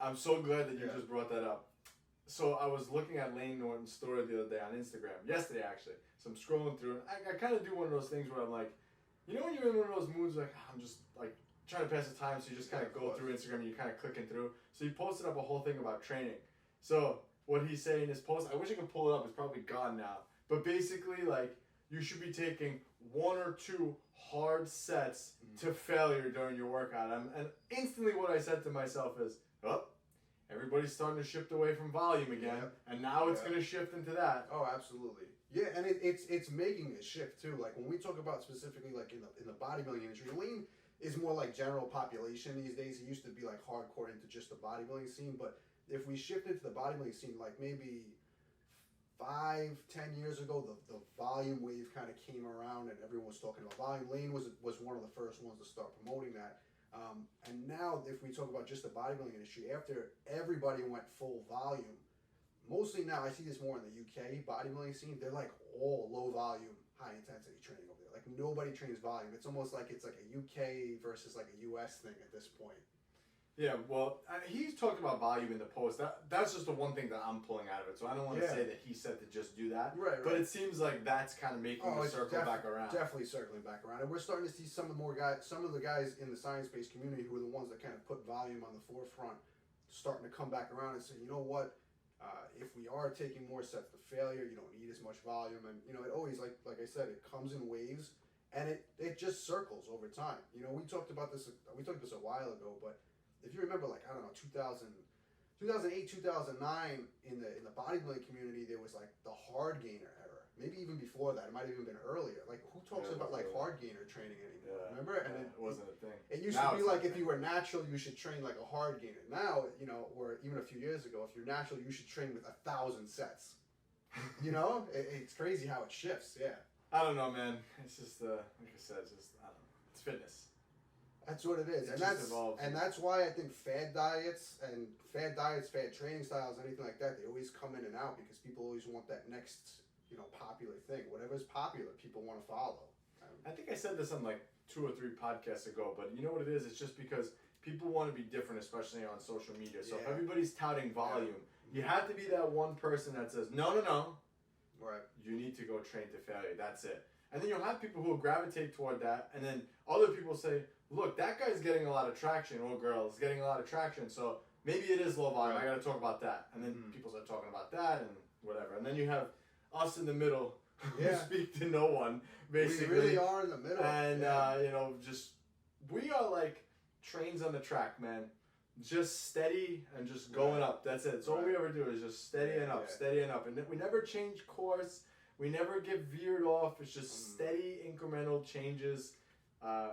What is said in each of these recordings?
I'm so glad that you just brought that up. So I was looking at Lane Norton's story the other day on Instagram, yesterday actually. So I'm scrolling through, and I kind of do one of those things where I'm like, you know when you're in one of those moods like, I'm just like trying to pass the time, so you just kind of go through Instagram and you kind of clicking through. So he posted up a whole thing about training. So what he's saying in his post, I wish I could pull it up, it's probably gone now. But basically like, you should be taking 1 or 2 hard sets to failure during your workout. And instantly what I said to myself is, oh, everybody's starting to shift away from volume again, and now it's going to shift into that. Oh, absolutely. Yeah, and it's making a shift too. Like when we talk about specifically like in the bodybuilding industry, lean is more like general population these days. It used to be like hardcore into just the bodybuilding scene, but if we shift into the bodybuilding scene, like maybe 5-10 years ago, the volume wave kind of came around and everyone was talking about volume. Lean was one of the first ones to start promoting that. And now if we talk about just the bodybuilding industry, after everybody went full volume, mostly now I see this more in the UK bodybuilding scene, they're like all low volume, high intensity training over there. Like nobody trains volume. It's almost like it's like a UK versus like a US thing at this point. Yeah, well, he's talked about volume in the post. That's just the one thing that I'm pulling out of it. So I don't want to say that he said to just do that. Right. But it seems like that's kind of making the circle back around. Definitely circling back around. And we're starting to see some of the guys in the science-based community who are the ones that kind of put volume on the forefront starting to come back around and say, you know what, if we are taking more sets to failure, you don't need as much volume. And, it always, like I said, it comes in waves and it just circles over time. We talked this a while ago, but if you remember, like, I don't know, 2008, 2009, in the bodybuilding community, there was, like, the hard gainer era. Maybe even before that. It might have even been earlier. Like, who talks about, like, hard gainer training anymore? Yeah. Remember? And it wasn't a thing. It used to be, like, if you were natural, you should train like a hard gainer. Now, or even a few years ago, if you're natural, you should train with 1,000 sets. It's crazy how it shifts, yeah. I don't know, man. It's just, like I said, I don't know. It's fitness. That's what it is, and that's why I think fad diets, fad training styles, anything like that, they always come in and out because people always want that next, popular thing. Whatever's popular, people want to follow. I think I said this on like 2 or 3 podcasts ago, but you know what it is? It's just because people want to be different, especially on social media. So if everybody's touting volume, you have to be that one person that says, no. Right. You need to go train to failure. That's it. And then you'll have people who will gravitate toward that, and then other people say, look, that guy's getting a lot of traction, or girl is getting a lot of traction, so maybe it is low volume, I gotta talk about that. And then people start talking about that and whatever. And then you have us in the middle who speak to no one, basically. We really are in the middle. And, we are like trains on the track, man. Just steady and just going up. That's it. That's all we ever do is just steady and up, steady and up. And we never change course. We never get veered off. It's just steady, incremental changes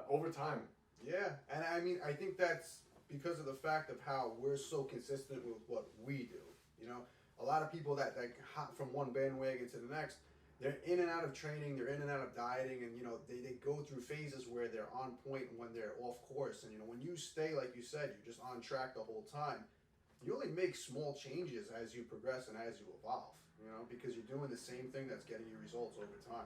over time. Yeah, and I think that's because of the fact of how we're so consistent with what we do. A lot of people that hop from one bandwagon to the next, they're in and out of training, they're in and out of dieting, and they go through phases where they're on point and when they're off course. And when you stay, like you said, you're just on track the whole time. You only make small changes as you progress and as you evolve, because you're doing the same thing that's getting you results over time.